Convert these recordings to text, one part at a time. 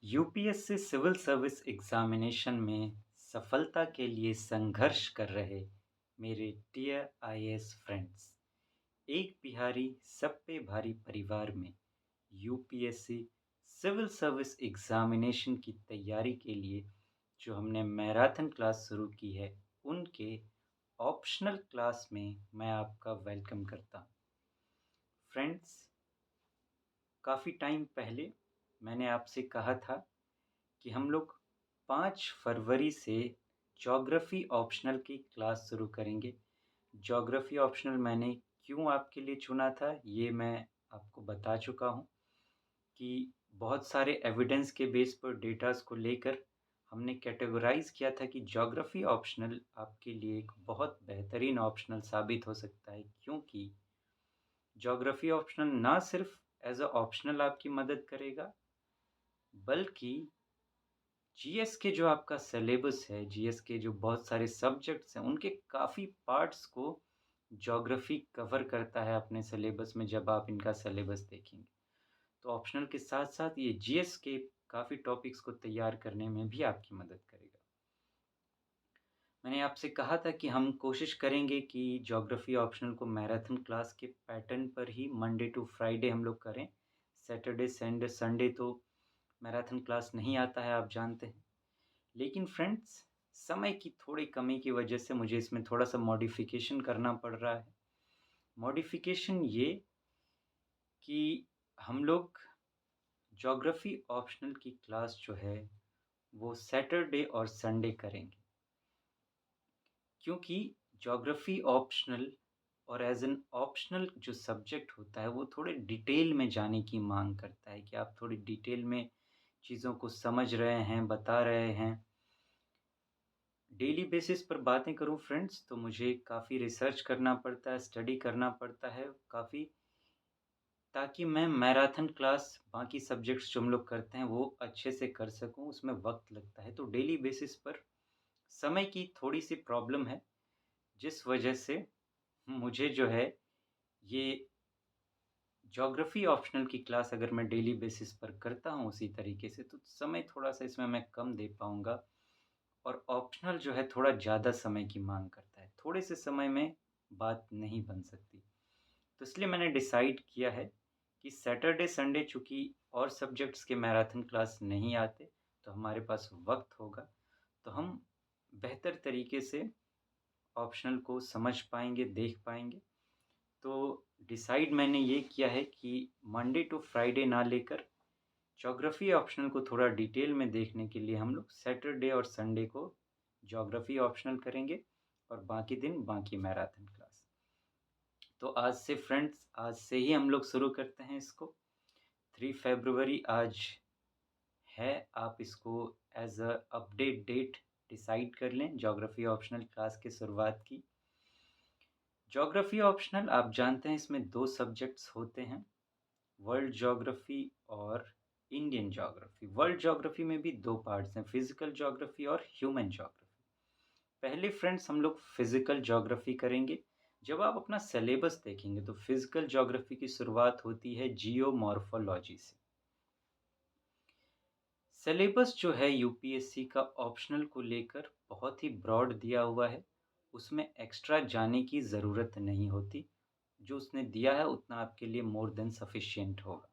UPSC civil service examination में सफलता के लिए संघर्ष कर रहे मेरे डियर आईएएस फ्रेंड्स, एक बिहारी सब पे भारी परिवार में यूपीएससी सिविल सर्विस एग्जामिनेशन की तैयारी के लिए जो हमने मैराथन क्लास शुरू की है, उनके ऑप्शनल क्लास में मैं आपका वेलकम करता हूँ। फ्रेंड्स, काफ़ी टाइम पहले मैंने आपसे कहा था कि हम लोग 5 फरवरी से ज्योग्राफी ऑप्शनल की क्लास शुरू करेंगे। ज्योग्राफी ऑप्शनल मैंने क्यों आपके लिए चुना था, ये मैं आपको बता चुका हूँ कि बहुत सारे एविडेंस के बेस पर डेटास को लेकर हमने कैटेगराइज़ किया था कि ज्योग्राफी ऑप्शनल आपके लिए एक बहुत बेहतरीन ऑप्शनल साबित हो सकता है, क्योंकि ज्योग्राफी ऑप्शनल ना सिर्फ एज़ अ ऑप्शनल आपकी मदद करेगा, बल्कि जीएस के जो आपका सिलेबस है, जीएस के जो बहुत सारे सब्जेक्ट्स हैं, उनके काफ़ी पार्ट्स को ज्योग्राफी कवर करता है अपने सिलेबस में जब आप इनका सिलेबस देखेंगे। तो ऑप्शनल के साथ-साथ ये जीएस के काफ़ी टॉपिक्स को तैयार करने में भी आपकी मदद करेगा। मैंने आपसे कहा था कि हम कोशिश करेंगे कि ज्योग्राफी ऑप्शनल को मैराथन क्लास के पैटर्न पर ही मंडे टू फ्राइडे हम लोग करें। सैटरडे, संडे तो मैराथन क्लास नहीं आता है, आप जानते हैं। लेकिन फ्रेंड्स, समय की थोड़ी कमी की वजह से मुझे इसमें थोड़ा-सा मॉडिफ़िकेशन करना पड़ रहा है। मॉडिफ़िकेशन ये कि हम लोग ज्योग्राफ़ी ऑप्शनल की क्लास जो है, वो सैटरडे और संडे करेंगे। क्योंकि ज्योग्राफ़ी ऑप्शनल और एज़ एन ऑप्शनल जो सब्जेक्ट होता है, वो थोड़े डिटेल में जाने की माँग करता है कि आप थोड़ी डिटेल में चीज़ों को समझ रहे हैं, बता रहे हैं। डेली बेसिस पर बातें करूँ फ्रेंड्स, तो मुझे काफ़ी रिसर्च करना पड़ता है, स्टडी करना पड़ता है काफ़ी, ताकि मैं मैराथन क्लास बाकी सब्जेक्ट्स जो हम लोग करते हैं वो अच्छे से कर सकूँ, उसमें वक़्त लगता है। तो डेली बेसिस पर समय की थोड़ी-सी प्रॉब्लम है, जिस वजह से मुझे जो है ये ज्योग्राफ़ी ऑप्शनल की क्लास अगर मैं डेली बेसिस पर करता हूँ उसी तरीके से, तो समय थोड़ा-सा इसमें मैं कम दे पाऊँगा। और ऑप्शनल जो है थोड़ा ज़्यादा समय की माँग करता है। थोड़े से समय में बात नहीं बन सकती। तो इसलिए मैंने डिसाइड किया है कि सैटरडे, संडे चूँकि और सब्जेक्ट्स के मैराथन क्लास नहीं आते, तो हमारे पास वक़्त होगा, तो हम बेहतर तरीके से ऑप्शनल को समझ पाएँगे, देख पाएँगे। तो डिसाइड मैंने ये किया है कि मंडे टू फ्राइडे ना लेकर ज्योग्राफ़ी ऑप्शनल को थोड़ा डिटेल में देखने के लिए हम लोग सैटरडे और संडे को ज्योग्राफ़ी ऑप्शनल करेंगे और बाकी दिन बाकी मैराथन क्लास। तो आज से फ्रेंड्स, आज से ही हम लोग शुरू करते हैं इसको। 3 फ़रवरी आज है, आप इसको as a update date decide कर लें ज्योग्राफ़ी ऑप्शनल क्लास की शुरुआत की। ज्योग्राफ़ी ऑप्शनल आप जानते हैं इसमें 2 सब्जेक्ट्स होते हैं, वर्ल्ड ज्योग्राफी और इंडियन ज्योग्राफी। वर्ल्ड ज्योग्राफी में भी 2 पार्ट्स हैं, फिजिकल ज्योग्राफी और ह्यूमन ज्योग्राफी। पहले फ्रेंड्स हम लोग फिजिकल ज्योग्राफी करेंगे। जब आप अपना सिलेबस देखेंगे तो फिजिकल ज्योग्राफी की शुरुआत होती है जियोमॉर्फोलॉजी से। सिलेबस जो है यूपीएससी का ऑप्शनल को लेकर बहुत ही ब्रॉड दिया हुआ है, उसमें एक्स्ट्रा जाने की ज़रूरत नहीं होती। जो उसने दिया है उतना आपके लिए मोर देन सफिशिएंट होगा।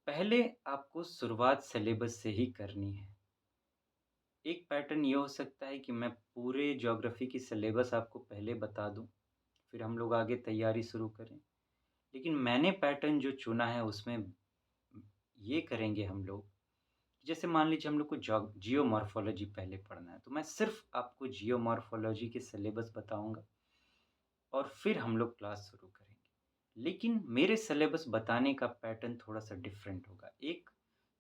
पहले आपको शुरुआत सिलेबस से ही करनी है। एक पैटर्न ये हो सकता है कि मैं पूरे ज्योग्राफ़ी की सिलेबस आपको पहले बता दूँ, फिर हम लोग आगे तैयारी शुरू करें। लेकिन मैंने पैटर्न जो चुना है उसमें ये करेंगे हम लोग, जैसे मान लीजिए हम लोग को जियोमॉर्फोलॉजी पहले पढ़ना है, तो मैं सिर्फ़ आपको जियोमॉर्फोलॉजी के सिलेबस बताऊँगा और फिर हम लोग क्लास शुरू करेंगे। लेकिन मेरे सिलेबस बताने का पैटर्न थोड़ा-सा डिफरेंट होगा। एक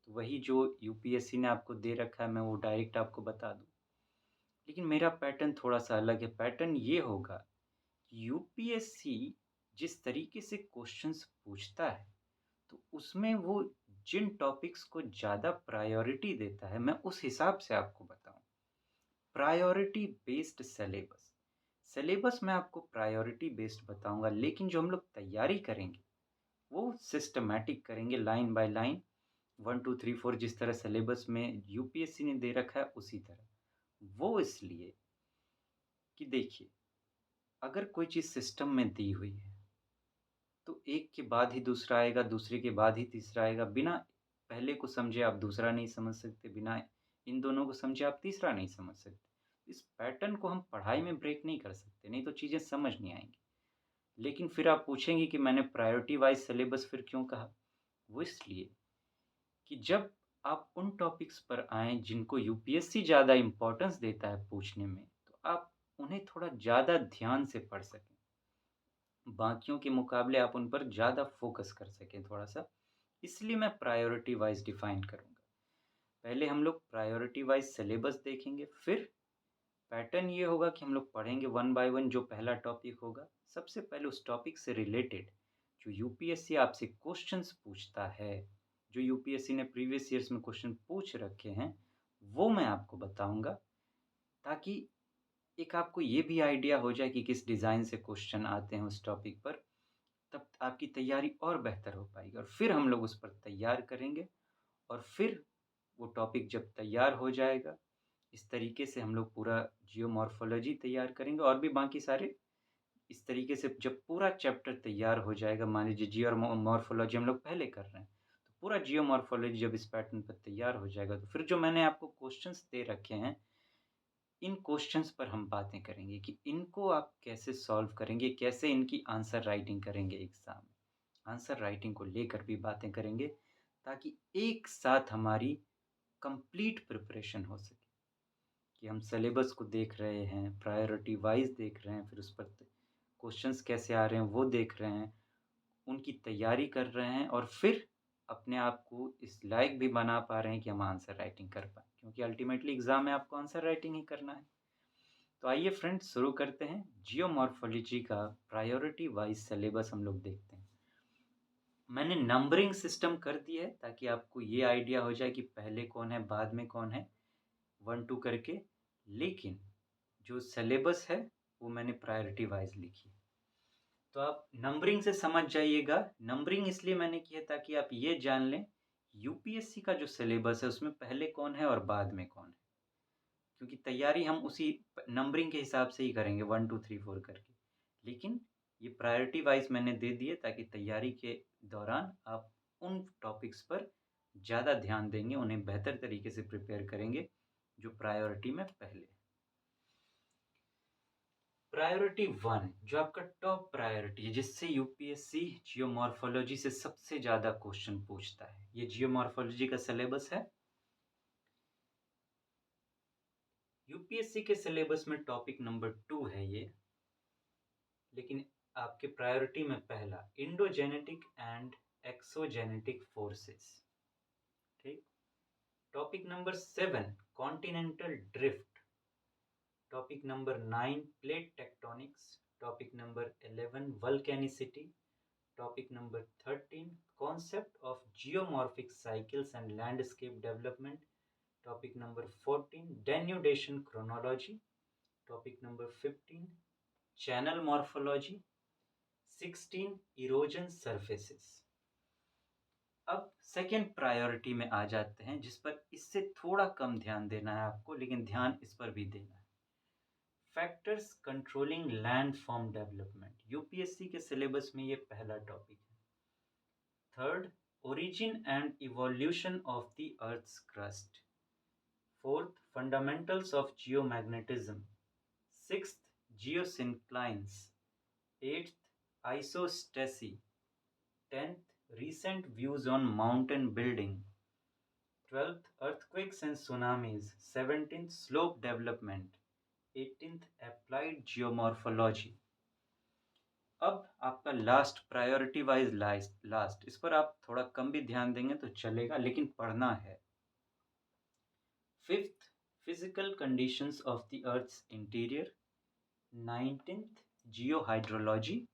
तो वही जो यूपीएससी ने आपको दे रखा है, मैं वो डायरेक्ट आपको बता दूँ। लेकिन मेरा पैटर्न थोड़ा-सा अलग है। पैटर्न ये होगा कि यूपीएससी जिस तरीके से क्वेश्चंस पूछता है, तो उसमें वो जिन टॉपिक्स को ज़्यादा प्रायोरिटी देता है, मैं उस हिसाब से आपको बताऊँ। Priority based syllabus. सिलेबस मैं आपको प्रायोरिटी बेस्ड बताऊँगा, लेकिन जो हम लोग तैयारी करेंगे, वो सिस्टमैटिक करेंगे, लाइन बाय लाइन। 1 2 3 4 जिस तरह सिलेबस में यूपीएससी ने दे रखा है उसी तरह। वो इसलिए कि देखिए, अगर कोई चीज़ सिस्टम में दी हुई है, तो एक के बाद ही दूसरा आएगा, दूसरे के बाद ही तीसरा आएगा। बिना पहले को समझे आप दूसरा नहीं समझ सकते, बिना इन दोनों को समझे आप तीसरा नहीं समझ सकते। इस पैटर्न को हम पढ़ाई में ब्रेक नहीं कर सकते, नहीं तो चीज़ें समझ नहीं आएँगी। लेकिन फिर आप पूछेंगे कि मैंने प्रायोरिटी वाइज़ सिलेबस फिर क्यों कहा? वो इसलिए कि जब आप उन टॉपिक्स पर आएँ जिनको यूपीएससी ज़्यादा इम्पोर्टेंस देता है पूछने में, तो आप उन्हें थोड़ा ज़्यादा ध्यान से पढ़ सकें। बाकियों के मुकाबले आप उन पर ज़्यादा फ़ोकस कर सकें थोड़ा-सा, इसलिए मैं प्रायोरिटी वाइज़ डिफ़ाइन करूँगा। पहले हम लोग प्रायोरिटी वाइज़ सिलेबस देखेंगे, फिर पैटर्न ये होगा कि हम लोग पढ़ेंगे वन बाय वन जो पहला टॉपिक होगा, सबसे पहले उस टॉपिक से रिलेटेड जो यूपीएससी आपसे क्वेश्चंस पूछता है, जो यूपीएससी ने प्रीवियस ईयर्स में क्वेश्चन पूछ रखे हैं, वो मैं आपको बताऊँगा ताकि एक आपको ये भी आइडिया हो जाए कि किस डिज़ाइन से क्वेश्चन आते हैं उस टॉपिक पर, तब आपकी तैयारी और बेहतर हो पाएगी और फिर हम लोग उस पर तैयार करेंगे और फिर वो टॉपिक जब तैयार हो जाएगा, इस तरीके से हम लोग पूरा जियोमॉर्फोलॉजी तैयार करेंगे और भी बाकी सारे इस तरीके से जब पूरा चैप्टर तैयार हो जाएगा, मान लीजिए जियो और मॉर्फोलॉजी हम लोग पहले कर रहे हैं, तो पूरा जियोमॉर्फोलॉजी जब इस पैटर्न पर तैयार हो जाएगा, तो फिर जो मैंने आपको क्वेश्चंस दे रखे हैं, इन क्वेश्चंस पर हम बातें करेंगे कि इनको आप कैसे सॉल्व करेंगे, कैसे इनकी आंसर राइटिंग करेंगे एग्ज़ाम में। आंसर राइटिंग को लेकर भी बातें करेंगे, ताकि एक साथ हमारी कंप्लीट प्रिपरेशन हो सके। कि हम सिलेबस को देख रहे हैं, प्रायोरिटी वाइज़ देख रहे हैं, फिर उस पर क्वेश्चंस कैसे आ रहे हैं वो देख रहे हैं, उनकी तैयारी कर रहे हैं और फिर अपने आप को इस लायक भी बना पा रहे हैं कि हम आंसर राइटिंग कर पाएँ। क्योंकि अल्टीमेटली एग्ज़ाम में आपको आंसर राइटिंग ही करना है। तो आइए फ्रेंड्स शुरू करते हैं। जियोमॉर्फोलॉजी का प्रायोरिटी वाइज़ सिलेबस हम लोग देखते हैं। मैंने नंबरिंग सिस्टम कर दी है ताकि आपको ये आइडिया हो जाए कि पहले कौन है, बाद में कौन है, 1 2 करके। लेकिन जो सिलेबस है वो मैंने प्रायोरिटी वाइज़ लिखी है। तो आप नंबरिंग से समझ जाइएगा। नंबरिंग इसलिए मैंने की है ताकि आप ये जान लें यूपीएससी का जो सिलेबस है उसमें पहले कौन है और बाद में कौन है। क्योंकि तैयारी हम उसी नंबरिंग के हिसाब से ही करेंगे 1 2 3 4 करके। लेकिन ये प्रायोरिटी वाइज़ मैंने दे दिए ताकि तैयारी के दौरान आप उन टॉपिक्स पर ज़्यादा ध्यान देंगे, उन्हें बेहतर तरीके से प्रिपेयर करेंगे जो प्रायोरिटी में पहले है। प्रायोरिटी 1 जो आपका टॉप प्रायोरिटी है जिससे यूपीएससी जियोमॉर्फोलॉजी से सबसे ज़्यादा क्वेश्चन पूछता है। ये जियोमॉर्फोलॉजी का सिलेबस है। यूपीएससी के सिलेबस में टॉपिक नंबर 2 है ये, लेकिन आपके प्रायोरिटी में पहला इंडोजेनेटिक एंड एक्सोजेनेटिक फोर्सेस। ठीक। Topic number 7 continental drift. Topic number 9 plate tectonics. Topic number 11 vulcanicity. Topic number 13 concept of geomorphic cycles and landscape development. Topic number 14 denudation chronology. Topic number 15 channel morphology. 16 erosion surfaces. अब second priority में आ जाते हैं जिस पर इससे थोड़ा कम ध्यान देना है आपको, लेकिन ध्यान इस पर भी देना है। Factors controlling landform development. UPSC के सिलेबस में ये पहला टॉपिक है। Third origin and evolution of the Earth's crust. Fourth, fundamentals of geomagnetism. Sixth, geosynclines. Eighth, isostasy. 10th, recent views on mountain building. 12th, earthquakes and tsunamis. 17th, slope development. 18th, applied geomorphology. अब आपका last priority wise last इस पर आप थोड़ा कम भी ध्यान देंगे तो चलेगा, लेकिन पढ़ना है। Fifth physical conditions of the earth's interior. 19th geohydrology.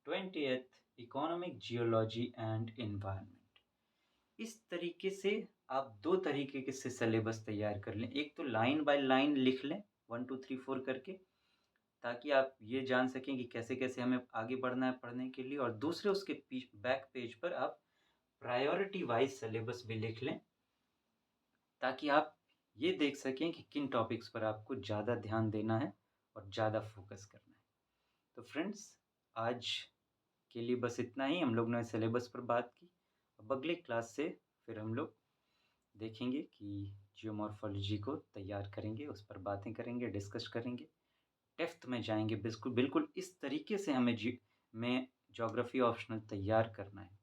20th economic geology and environment. इस तरीके से आप दो तरीके के से सिलेबस तैयार कर लें। एक तो लाइन बाय लाइन लिख लें 1 2 3 4 करके, ताकि आप ये जान सकें कि कैसे-कैसे हमें आगे बढ़ना है पढ़ने के लिए, और दूसरे उसके बैक पेज पर आप प्रायोरिटी वाइज सिलेबस भी लिख लें, ताकि आप ये देख सकें कि किन टॉपिक्स पर आपको ज़्यादा ध्यान देना है और ज़्यादा फोकस करना है। तो फ्रेंड्स, आज के लिए बस इतना ही। हम लोग ने सिलेबस पर बात की। अब अगले क्लास से फिर हम लोग देखेंगे कि जियोमॉर्फोलॉजी को तैयार करेंगे, उस पर बातें करेंगे, डिस्कस करेंगे, डेप्थ में जाएंगे। बिल्कुल बिल्कुल इस तरीके से हमें में ज्योग्राफी ऑप्शनल तैयार करना है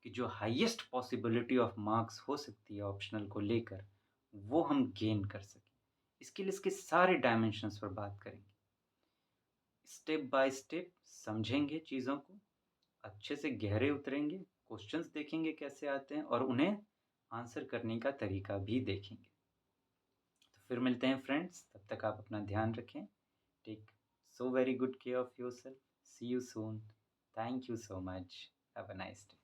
कि जो हाईएस्ट पॉसिबिलिटी ऑफ मार्क्स हो सकती है ऑप्शनल को लेकर, वो हम गेन कर सकें। इसके लिए इसके सारे डायमेंशंस पर बात करेंगे, स्टेप बाय स्टेप समझेंगे चीज़ों को, अच्छे से गहरे उतरेंगे, क्वेश्चंस देखेंगे कैसे आते हैं और उन्हें आंसर करने का तरीका भी देखेंगे। तो फिर मिलते हैं फ्रेंड्स, तब तक आप अपना ध्यान रखें। Take so very good care of yourself. See you soon. Thank you so much. Have a nice day.